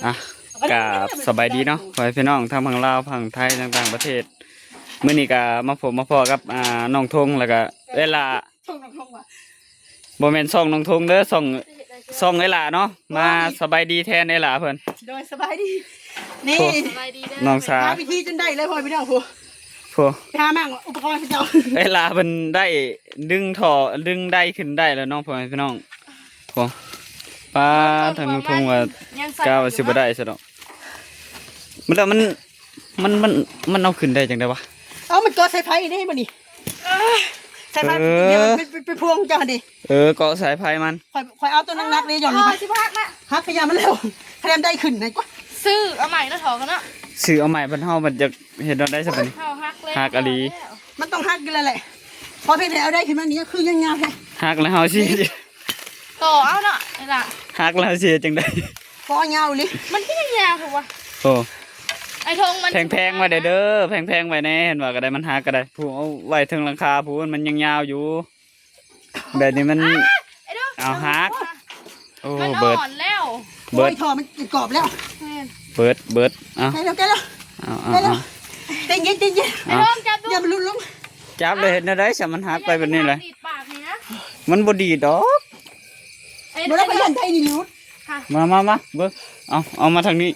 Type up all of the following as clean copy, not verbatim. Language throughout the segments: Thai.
อ่ะกับสบายดีเนาะขอให้พี่น้องทั้งฝั่งลาวฝั่งไทยต่างๆประเทศมื้อนี้ก็มาพบมาพอกับน้องทงแล้วก็เวลาบ่แม่นส่องน้องทงเด้อส่องเวลาเนาะมาสบายดีแทนเวลาเพิ่นโดยสบายดีนี่น้องสาวิธีจนได้เลยพ่อพี่น้องผู้ไปหามั่งอุปกรณ์พี่เจ้าเวลาเพิ่นได้ดึงท่อดึงได้ขึ้นได้แล้วน้องพ่อพี่น้องพอป้าทางน้องทงว่าก้าวสิบ่ได้ซะดอกมันแล้วมันเอาขึ้นได้จังได๋วะมันก็ใส่ไผ่ได้บ่นี่ใส่ไผ่เดี๋ยวไปพวงจังดิเกาะสายไฟมันค่อยเอาตัวนักๆเลยหย่อนลงไปฮักขยะมันเร็วขยะได้ขึ้นไหนกว่าซื้อเอาใหม่แล้วถอกันเนาะซื้อเอาใหม่เพิ่นเฮามันจะเฮ็ดได้ซะบัดนี้ฮักอลีมันต้องฮักกันแหละพอเพิ่นเอาได้ขึ้นมานี้คือยาวๆแท้ฮักแล้วเฮาสิต่อเอาเนาะนี่ล่ะฮักแล้วสิจังได๋พอยาวเลยมันก็ยังยาวถูกป่ะโอ้ไอ้ทงมันแพงๆไว้เด้อแพงๆไว้แน่เห็นว่าก็ได้มันฮักก็ได้ผู้เอาไว้ถึงหลังคาผู้มันยังยาวอยู่แบบนี้มันเอาฮักโอ้เบิดแล้วเบิดท่อมันกรอบแล้วเบิดเอาแกแล้วเต้นเย็นไอ้ทงจับดูอย่ามันลุลงจับเลยเห็นได้ซะมันฮักไปแบบนี้เลยมันบ่ดีดอกบ่ได้ไปยันไทยนี่ลุดมาเบิ่งเอามาทางนี้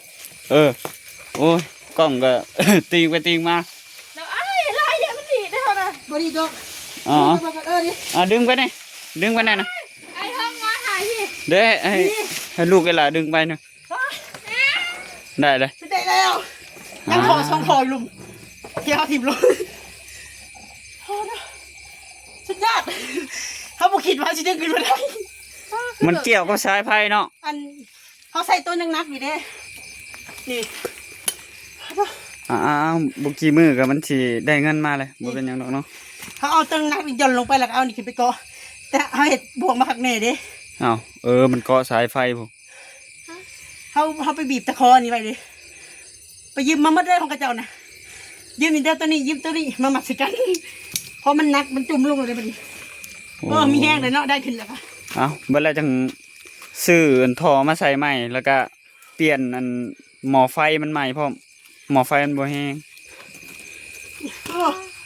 โอ้ยกล้องก็ตีไปตีมาแล้วไอ้ลายเนี่ยมันดีได้เท่านั้นบ่ดีดอกดึงไปนี่ดึงไปไหนนะไอ้ทงมาถ่ายสิเด้ให้ลูกเวลาดึงไปนะได้เลยได้แล้วยังขอช่องคอยลุมเที่ยวถิ่มลงสุดยอดเขาบอกคิดว่าจะดึงขึ้นมาได้มันเกี่ยวกับสายไฟเนาะเขาใส่ตัวนักอยู่เด้นี่บุกี้มือกับมันสิได้เงินมาเลยบ่เป็นหยังดอกเนาะเขาเอาตัวนักย่อนลงไปแล้วเอานี่ขึ้นไปเกาะแต่เขาเห็ดบวกมาขักแน่เด้มันเกาะสายไฟผมเขาไปบีบตะคอนี่ไปเลยไปยืมมาเมื่อไรของกระเจ้านะยืมนี่เดียวตัวนี้ยืมตัวนี้มาหมักสิกันเพราะมันนักมันจุ่มลงเลยมันมีแห้งเลยเนาะได้ขึ้นแล้วค่ะเวลาจังซื้อท่อมาใส่ใหม่แล้วก็เปลี่ยนหม้อไฟมันใหม่เพราะหม้อไฟมันบ่แห้ง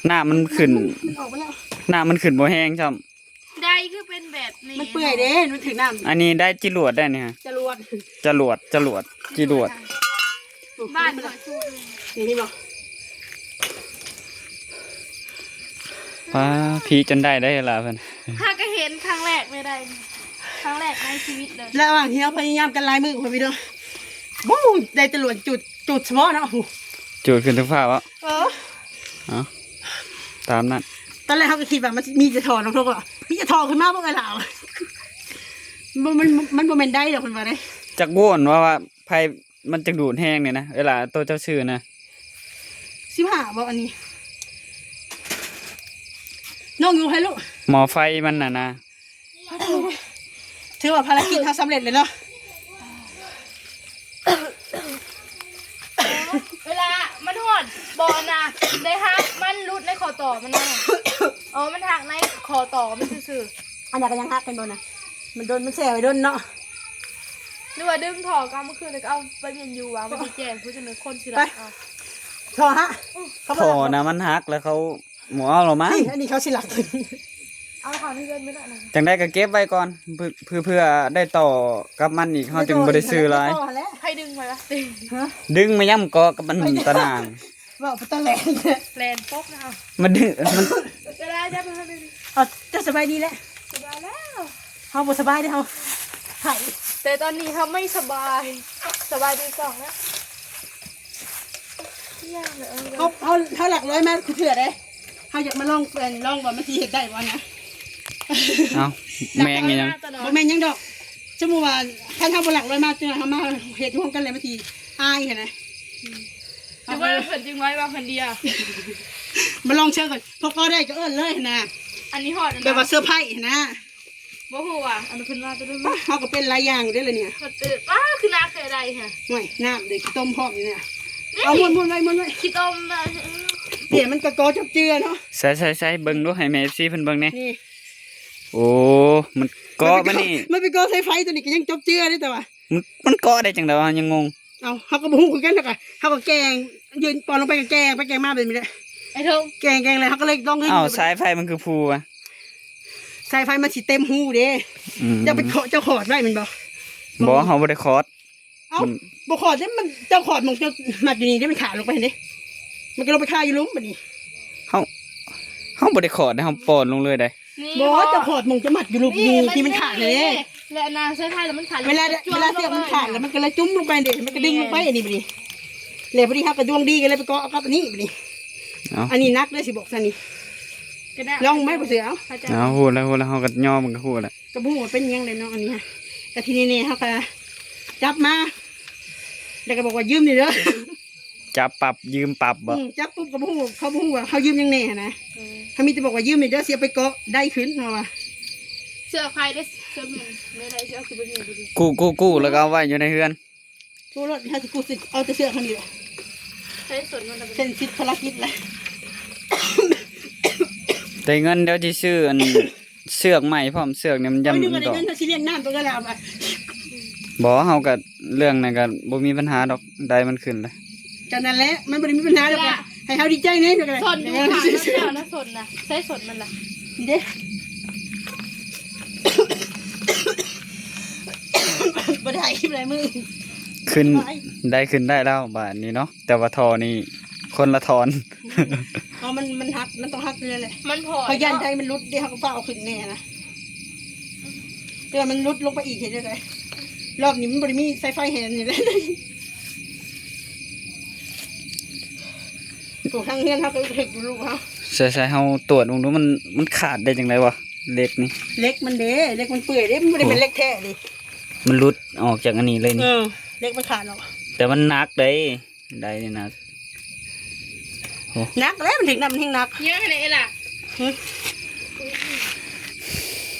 หน้ามันขึ้นบ่แห้งจ้ะได้คือเป็นแบบนี้มันเปื่อยเด้มันถึงน้ำอันนี้ได้จรวดได้เนี่ยจรวดจรวดบ้านนี่บอกป้าพีจนได้ละเพื่อนข้าก็เห็นครั้งแรกไม่ได้ครั้งแรกในชีวิตเลยระหว่างที่เราพยายามกันลายมือคนพี่น้องบู๊ได้จรวดจุดเฉพาะเนาะจุดขึ้นทุกฟ้าวะตามนั้นตอนแรกเขาก็คิดว่ามันมีจะถอดน้องทุกอ่ะมีจะถอดขึ้นมาบ้างไงล่ะมันโมเมนต์ได้เดี๋ยวคนมาได้จากบ้วนว่าไฟมันจะดูดแห้งเนี่ยนะเวลาตัวเจ้าชื่อนะ15บอกอันนี้น้องอยู่ให้ลูกหมอไฟมันนะถือว่าภารกิจเขาสำเร็จเลยเนาะเวลามันหอดบอลนะได้ฮักมันรุดในคอต่อมันนะมันหักในคอต่อมันซื่ออันนี้ก็ยังหักเป็นโดนนะมันโดนมันเสียไปโดนเนาะหรือว่าดึงถอกเมื่อคืนเลยก็เอาไปเมียนยูวางไปแจกผู้เสนอคนสิละถอฮะถอนะมันหักแล้วเขาหมูเอาหรอมั้งอันนี้เขาสิหลักเอาข่าวที่เดินไม่ได้นะจังได้ก็เก็บไว้ก่อนเพื่อได้ต่อกับมันอีกเขาจึงบริสุทธิ์ไรให้ดึงมาละดึงมาย่ำกอกับมันตะนางว่าตะแหลนป๊กนะคะมันดึงมันจะได้จะเป็นจะสบายดีแล้วสบายแล้วเขาบ่สบายได้เขาไข่แต่ตอนนี้เขาไม่สบายดีสองแล้วเขาหลักร้อยมาคือเถื่อได้เขาอยากมาลองก่อนมาทีเห็ดได้บ่นะแมงยังบ่แมงยังดอกชั่วโมงว่าท่านทำบนหลักร้อยมาจนเขามาเห็ดร่วมกันเลยมาทีอายเห็นไหมแต่ว่าเพิ่นจึงไว้ว่าเพิ่นเดียวมาลองเชิญก่อนพอก็ได้ก็เลยนะอันนี้หอดแบบว่าเสื้อผ้านะบ่ฮู้อ่ะอันนี้เพิ่นว่าจะได้เขาก็เป็นหลายอย่างได้เลยเนี่ยคือนาเคยได้ค่ะห่วยน้ำเด็กต้มพร้อมอยู่เนี่ยเอาม้วนไว้ขี้ต้มเดี๋ยวมันกระโกจับเจือเนาะใส่เบิ่งดูให้แม่ซีเพิ่นเบิ่งนี่โอ้มันกอมันนี่มันเป็นกอใส่ไฟตัวนี้ก็ยังจับเจือได้แต่ว่า มันเกาะได้จังได๋วะยังงง เอาเขาก็บ่ฮู้คือกันแล้วก็เขาก็แกงยืนปอนลงไปก็แกงไปแกงมาแบบนี้แหละ ไอ้เทิง แกงเลยเขาก็เลยต้อง อ้าวสายไฟมันคือภูอ่ะ สายไฟมันสิเต็มหูเด้ อืม เจ้าไปขอเจ้าขอดไว้มันบ่ บ่เฮาบ่ได้คอร์ส เอ้าบ่ขอดเนี่ยมันเจ้าขอดมองเจ้ามัดอยู่นี่ได้มันขาดลงไปเห็นดิมันก็ลงไปคาอยู่หลุมบัดนี้ เฮาบ่ได้คอร์สเฮาปอนลงเลยได้ นี่ บ่เจ้าขอดมองจะมัดอยู่หลุมนี่ที่มันขาดเลยเด้ และนาใช้ไทยแล้วมันขาด เวลาเสียบมันขาดแล้วมันก็เลยจุ้มลงไปเด้มันก็ดึงลงไปอันนี้บัดนี้เลยพอดีครับก็ดวงดีกันเลยไปเกาะกับอันนี้บัดนี้ เอา อันนี้นักเลยสิบอกซะนี่ ก็ได้ ลองไหมบ่เสือเอา เขาจะ เอาฮู้แล้วเฮาก็ย่อมันก็ฮู้แล้ว กระบูว่าเป็นยังเลยเนาะอันนี้ฮะแต่ทีนี้เขาก็จับมาแล้วก็บอกว่ายืมนี่เด้อ จับปรับยืมปรับบ่ จับปุ๊บกระบูเขาบูว่าเขายืมยังแน่นะเขามีแต่บอกว่ายืมนี่เด้อเสียไปเกาะได้ขึ้นเนาะว่า เสื้อใครได้เสื้อมันไม่ได้เสื้อคือเป็นอยู่ดี กู้แล้วก็เอาไว้อยู่ในเฮือน ทุกรถถ้าจะกูสิเอาแต่เสื้อเขานี่แหละ ใช้ส่วนมัน เส้นสิทธิภารกิจเลย แต่เงินเดี๋ยวสิซื้ออันเสือกใหม่พร้อมเสือกเนี่ยมัน เอา ยำ อยู่ มั กัน น ได้ ดอก เงินเขาสิเลี้ยงน้ำตัวก็แล้วอ่ะ บ่เฮาก็เรื่องนั้นก็บ่มีปัญหาดอกได้มันขึ้นเลย กันนั่นแหละมันไม่ได้มีปัญหาหรอกอะให้เขาดีใจเนี่ยเดี๋ยวกัน ส่วนอยู่ขาดแล้วนะส่วนนะใช้ส่วนมันล่ะ เด้บ่ได้คลิปอะไรมึง ขึ้นได้แล้วบาทนี้เนาะแต่ว่าทอนี่คนละทอน อ๋อมันหักมันต้องหักเลยแหละ มันพอ พยันใจมันรุดเดี๋ยวเขาก็ฟ้าเอาขึ้นแน่นะเดี๋ยวมันรุดลงไปอีกเห็นได้เลยรอบนี้มันบริมีไฟแหนอยู่เลยตัวข้างเงี้ยเขาก็เห็กอยู่ลูกเขา ใช่เฮาตรวจดูมันขาดได้จังไดวะเล็กนี่ เล็กมันเด้เล็กมันเปื่อยเด้มันไม่ได้เป็นเล็กแท้ดิ มันหลุดออกจากอันนี้เลยนี่ เล็กมันขาดหรอก แต่มันหนักได้นี่หนัก นักแล้วมันถึงน้ำมันถึงนัก เยอะขนาดไหนล่ะ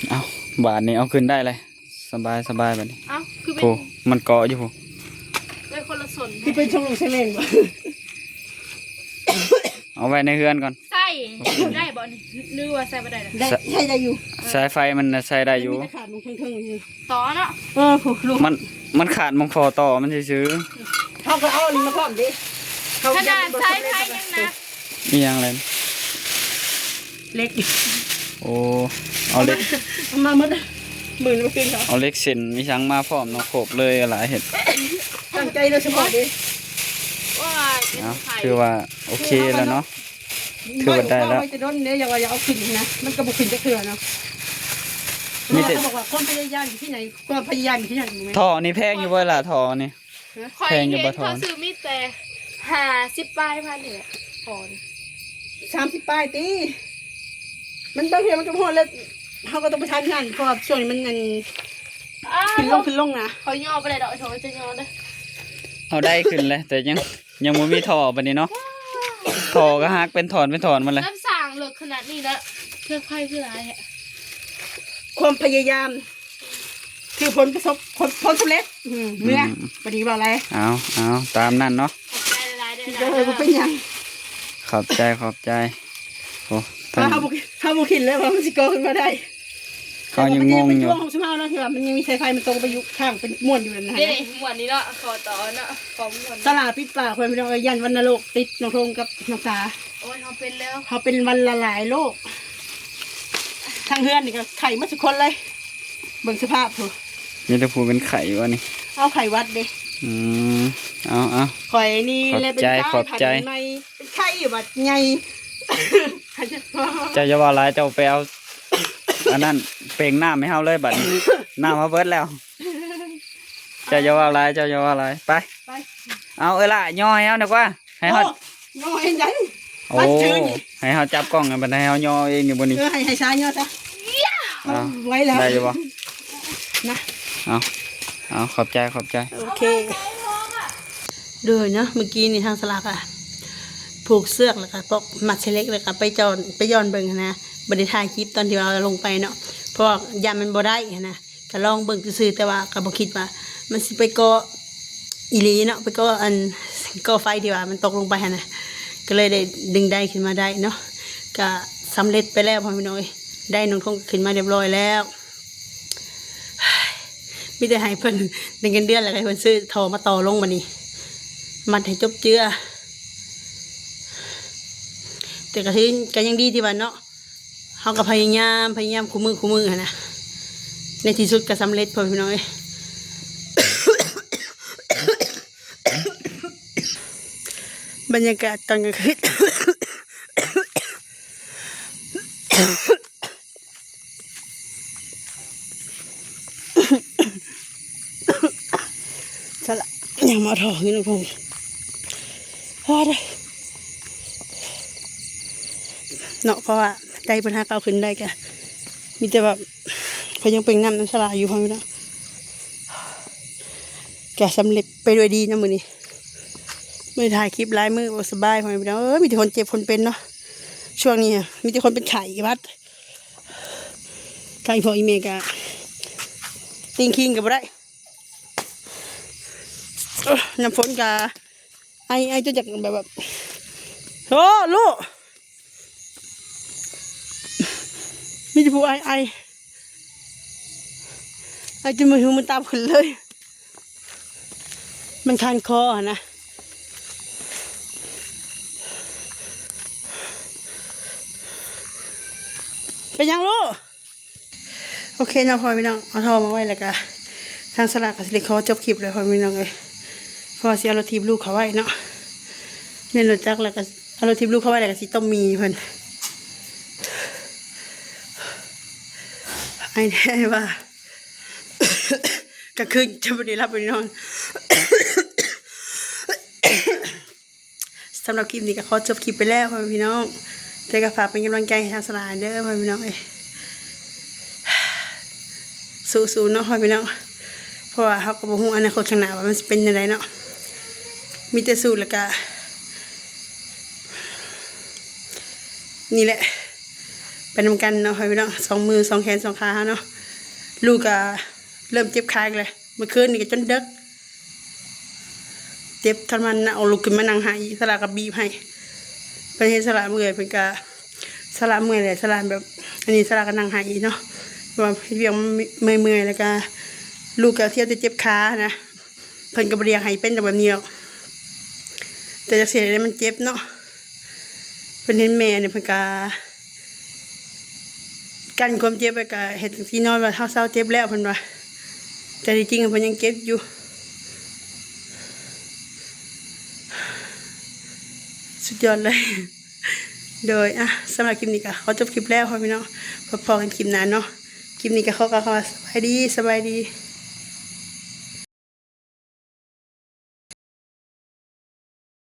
เอาบาทนี้เอาขึ้นได้เลยสบายบัดนี้ เอ้าคือเป็น โอ้มันเกาะอยู่โห เป็นคนละส่วน ที่เป็นชงลงเซเมนต์บ่ เอาไว้ในเฮือนก่อน ใส่ได้บ่นี่หรือว่าใส่ไม่ได้ล่ะ ได้ใช่ได้อยู่ สายไฟมันน่ะใช้ได้อยู่ มันขาดมันเทิงๆอยู่ ต่อเนาะ ลูก มันขาดมังคอต่อมันซื้อ เขาก็เอาอันนี้มาพร้อมดิ ขนาดใช้ไทยยังนะ ๆมีหยังเลย เล็ก โอ้เอาเล็ก มาหมดหมื่นกว่าปีเหรอ เอาเล็กเส้นมีช้างมาพร้อมเนาะโขบเลยหลายเห็ด ตั้งใจโดยเฉพาะดิ ว่าเป็น เอา ไข่ คือว่าโอเคแล้วเนาะ ถือว่าได้แล้ว ไม่จะโดนเนี่ยอย่าว่าอย่าเอาขึ้นนะมันก็บุกขึ้นจะเถื่อนเนาะ มีแต่ เขาบอกว่าความพยายามอยู่ที่ไหนความพยายามอยู่ที่ไหนรู้ไหม ท่อนี่แพงอยู่เวลาท่อนี่ คอย แพงอยู่ เห็ บ่ น ทอน เขาซื้อมีแต่50 ปลายพันเนี่ยถอน 30 ป้ายตีมันบางทีมันก็พอแล้วเขาก็ต้องไปทานงานเพราะว่าช่วงนี้มันนั่นขึ้นลงนะ เขาย่อไปเลยดอกเขาจะย่อได้ เอาได้ขึ้นเลยแต่ยังบ่มีท่อปานนี้เนาะท่อก็ฮักเป็นถอนมันเลย น้ำสั่งเหลือขนาดนี้แล้วเพื่อไข่คืออะไรอ่ะ ความพยายามคือผลสำเร็จเมื่อพอดีว่าอะไร เอาตามนั่นเนาะ ขอบใจหลายๆเด้ ก็ อ เลยบ่เป็นหยัง ขอบใจโอ้ เพราะเขาบุกินเลยว่ามันสิโกขึ้นมาได้ เขายังงงอยู่ แต่ว่ามันจะเป็นช่วงของสมาแล้วที่ว่ามันยังมีสายไฟมันตรงไปอยู่ข้างเป็นม้วนอยู่นั่นนะ นี่หมวดนี้เนาะขอต่อเนาะขอหมวด ตลาดปิดป่าคนไปเอายันวันนรกติดน้องทงกับน้องสา โอ้ยเขาเป็นแล้ว เขาเป็นวันละหลายโรคทางเฮือนนี่ก็ไข่มาทุกคนเลยเบิ่งสภาพเถอะ มีแต่ผู้เป็นไข่วะนี่ เอาไข่วัดเด้ อืมเอา ข่อยนี่เลยเป็น ขอบใจ ในเป็นไข่วัดใหญ่ เจ้าจะว่าหลายเจ้าไปเอาอันนั้นเป่งน้ำให้เฮาเลยบัดนี้น้ำมาเบิดแล้วเจ้าจะว่าหลายไป ไป เอาล่ะย่อให้เฮาดีกว่าให้เฮา น้อยยัง โอ้ให้เฮาจับกล้องกันบัดให้เฮาย่อเองอยู่บนนี้ ให้ช้าเนาะจ้ะ เอา ไว้แล้ว ได้อยู่บ่ นะ เอาขอบใจ โอเคดูเนาะเมื่อกี้นี่ทางสลากอะผูกเสือกแล้วก็ปกมัดเชเล็กแล้วก็ไปย้อนเบิ่งนะบริถ่ายคลิปตอนที่เราลงไปเนาะเพราะว่ายามมันบ่ได้นะก็ลองเบิ่งซื่อๆแต่ว่าก็บ่คิดว่ามันสิไปก่ออีหลีเนาะไปก่อก่อไฟที่ว่ามันตกลงไปหั่นนะก็เลยได้ดึงได้ขึ้นมาได้เนาะก็สำเร็จไปแล้วพ่อพี่น้อยได้น้องทงขึ้นมาเรียบร้อยแล้ว มีแต่ให้เพิ่นในเงินเดือนอะไรเพิ่นซื้อทอมาต่อลงมานี่มันให้จบเจือแต่ก็ที่ก็ยังดีที่ว่าเนาะเขาก็พยายามคู่มือนะในที่สุดก็สำเร็จพอพี่น้องเอ้ย บรรยากาศตอนกลางคืน สละยังมาถอนี่นะพงพอได้เนาะเพราะว่าได้ปัญหาเก่าขึ้นได้แกมีแต่แบบพยังเป็นน้ำสลายอยู่พอพี่น้องแกสำเร็จไปด้วยดีนะมือนี้ไม่ถ่ายคลิปไลฟ์มือสบายพอพี่น้องมีแต่คนเจ็บคนเป็นเนาะช่วงนี้มีแต่คนเป็นไข่พัดไข่พออีเมกาติงคิงกับไรน้ำฝนกาไอจะจากแบบโอ้ลูกมีแต่ผู้ไอจนมือหูมันตามขึ้นเลยมันคันคอนะเป็นยังลูกโอเคนะพ่อพี่น้องเอาทอมาไว้แล้วก็ทางสลากกับสิริเขาจบคลิปเลยพ่อพี่น้องเลยพอเสียเราทีมลูกเขาไว้เนาะเมนูจักแล้วก็เอาเราทีมลูกเขาไว้แล้วก็สิต้มมีเพิ่นไอ้แน่ว่า ก็คือจะไม่ได้รับไปนอน สำหรับคลิปนี้ก็ขอจบคลิปไปแล้วพ่อพี่น้องแต่ก็ฝากเป็นกำลังใจให้ทางสลากเด้อพ่อพี่น้องเอ้ยสู้ๆเนาะพ่อพี่น้องเพราะว่าเขาก็บอกว่าอนาคตข้างหน้าว่ามันเป็นยังไงเนาะมีแต่สู้แล้วก็นี่แหละเป็นนำกันเนาะพ่อพี่น้อง2 มือ 2 แขน 2 ขาเนาะลูกก็เริ่มเจ็บขาเลยเมื่อคืนนี่ก็จนดึกเจ็บทรมานนะเอาลูกขึ้นมานั่งหายสลากับบีบให้เป็นเห็นสลาเมื่อยเป็นกาสลาเมื่อยเลยสลาแบบอันนี้สลาก็นั่งหายเนาะว่าเพียงเมื่อยแล้วก็ลูกก็เที่ยวจะเจ็บขานะเพิ่นก็บ่เรียกให้เป็นแบบนี้หรอกแต่จะเสียอะไรมันเจ็บเนาะเป็นเห็นแม่เนี่ยเพิ่นก็กันความเจ็บไปก็เห็นที่นอนว่าเศร้าเจ็บแล้วเพิ่นว่าแต่จริงๆเพิ่นยังเจ็บอยู่สุดยอดเลยโดยสำหรับคลิปนี้ก็ขอจบคลิปแล้วพ่อพี่น้องพบกันคลิปหน้าเนาะคลิปนี้ก็ขอสบายดี